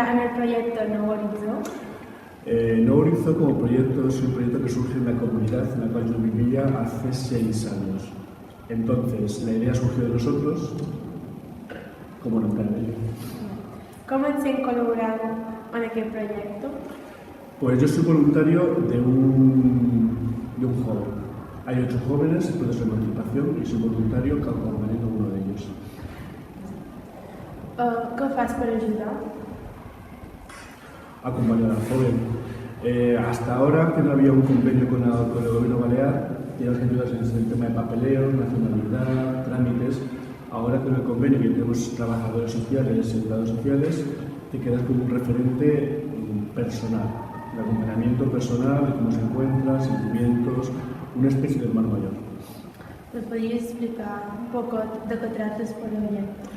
está en el proyecto No Horizon? No Horizon como proyecto es un proyecto que surge en la comunidad en la cual yo vivía hace 6 años. Entonces, la idea surgió de nosotros como no para ello. ¿Cómo se han colaborado en aquel proyecto? Pues yo soy voluntario de un joven. Hay 8 jóvenes en proceso de emancipación y soy voluntario que acompañando a uno de ellos. ¿Qué haces para ayudar? Acompañar al joven. Hasta ahora, que no había un convenio con el gobierno balear, teníamos que ayudar en el tema de papeleo, nacionalidad, trámites. Ahora con el convenio que tenemos trabajadores sociales y empleados sociales, te quedas como un referente personal, de acompañamiento personal, de cómo se encuentra, sentimientos, una especie de hermano mayor. ¿Nos podrías explicar un poco de qué trata este proyecto?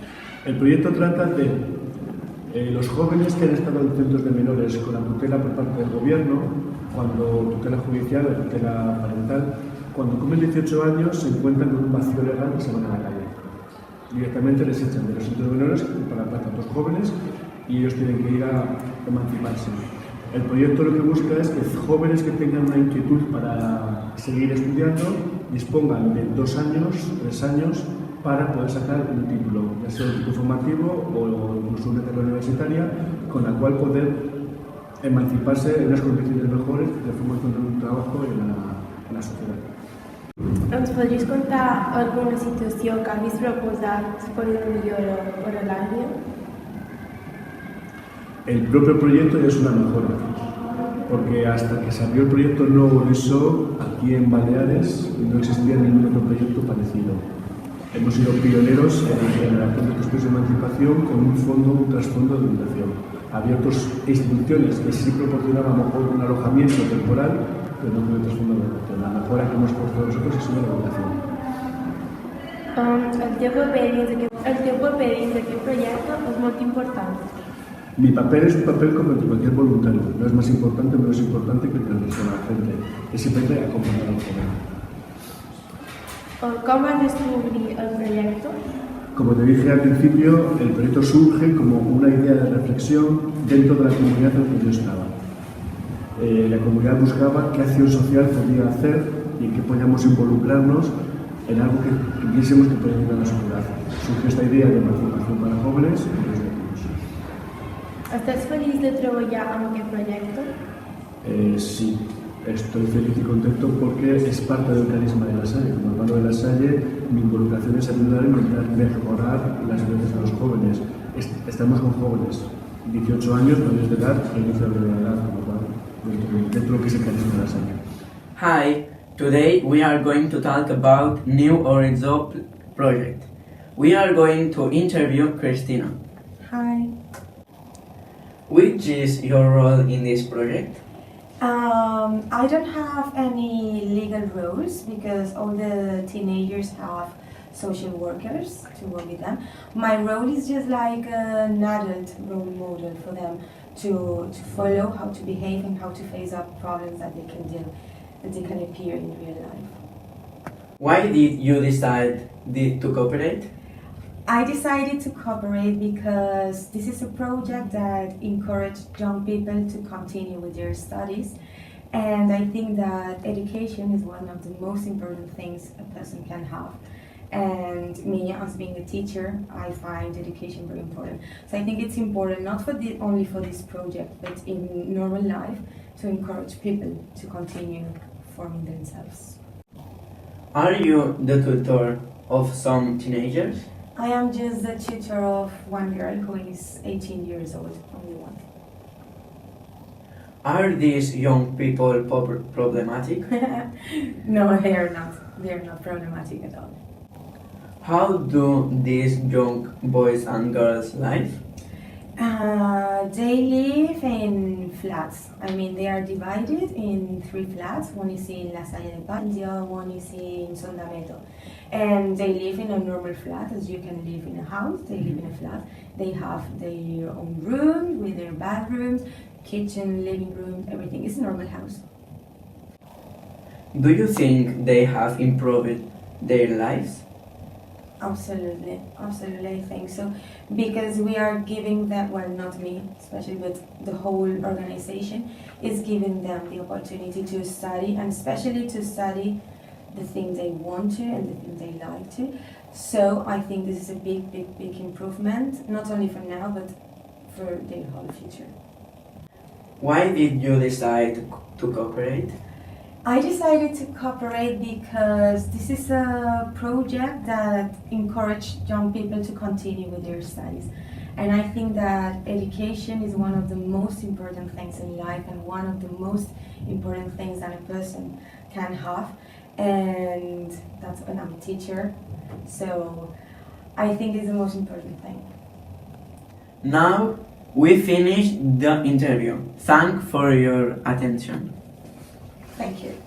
El proyecto trata de los jóvenes que han estado en centros de menores con la tutela por parte del gobierno, cuando tutela judicial o tutela parental, cuando cumplen 18 años se encuentran con un vacío legal y se van a la calle. Directamente les echan de los centros de menores para la plaza a otros jóvenes y ellos tienen que ir a emanciparse. El proyecto lo que busca es que jóvenes que tengan una inquietud para seguir estudiando dispongan de 2 años, 3 años para poder sacar un título, ya sea un título formativo o incluso una carrera universitaria, con la cual poder emanciparse en unas condiciones mejores de forma de encontrar un trabajo en la sociedad. ¿Nos podrías contar alguna situación que habéis proposado por una mejora por el año? El propio proyecto ya es una mejora, porque hasta que salió el proyecto No Horizon, aquí en Baleares no existía ningún otro proyecto parecido. Hemos sido pioneros en la generación de estudios de emancipación con un trasfondo de educación. Había otras instituciones que sí proporcionaban a lo mejor un alojamiento temporal, pero no con el trasfondo de educación. La mejora que hemos propuesto nosotros ha sido la educación. El teu paper dins d'aquest projecte és molt important. Mi papel es un papel como el de cualquier voluntario. No es más importante, menos importante que transmitir a la gente. Es simplemente acompañar al joven. ¿Cómo vas descubrir el proyecto? Como te dije al principio, el proyecto surge como una idea de reflexión dentro de la comunidad en la que yo estaba. La comunidad buscaba qué acción social podía hacer y en qué podíamos involucrarnos en algo que viésemos que podía ayudar a la sociedad. Surgió esta idea de emancipación para jóvenes y desde niños. ¿Estás feliz de trabajar en aquest projecte? Sí, estoy feliz y contento porque es parte del carisma de La Salle. Como hermano de La Salle, mi involucración es ayudar a intentar mejorar las vidas de los jóvenes. Estamos con jóvenes, 18 años, mayores de edad, y 15 de edad, como cual, dentro de lo que es el carisma de La Salle. Hi, today we are going to talk about New Horizon project. We are going to interview Cristina. Hi. Which is your role in this project? I don't have any legal roles because all the teenagers have social workers to work with them. My role is just like an adult role model for them to follow how to behave and how to face up problems that they can deal, that they can appear in real life. Why did you decide to cooperate? I decided to cooperate because this is a project that encourages young people to continue with their studies, and I think that education is one of the most important things a person can have. And me, as being a teacher, I find education very important. So I think it's important not for only for this project, but in normal life, to encourage people to continue forming themselves. Are you the tutor of some teenagers? I am just the tutor of one girl who is 18 years old, only one. Are these young people problematic? No, they are not. They are not problematic at all. How do these young boys and girls live? They live in flats. I mean, they are divided in 3 flats. One is in La Salle de Paz, the other one is in Sondamento. And they live in a normal flat, as you can live in a house. They live in a flat. They have their own room with their bathrooms, kitchen, living room, everything. It's a normal house. Do you think they have improved their lives? Absolutely, absolutely, I think so. Because we are giving them, well, not me especially, but the whole organization is giving them the opportunity to study, and especially to study the things they want to and the things they like to. So I think this is a big, big, big improvement, not only for now, but for the whole future. Why did you decide to cooperate? I decided to cooperate because this is a project that encourages young people to continue with their studies. And I think that education is one of the most important things in life and one of the most important things that a person can have. And that's when I'm a teacher. So I think it's the most important thing. Now we finish the interview. Thank for your attention. Thank you.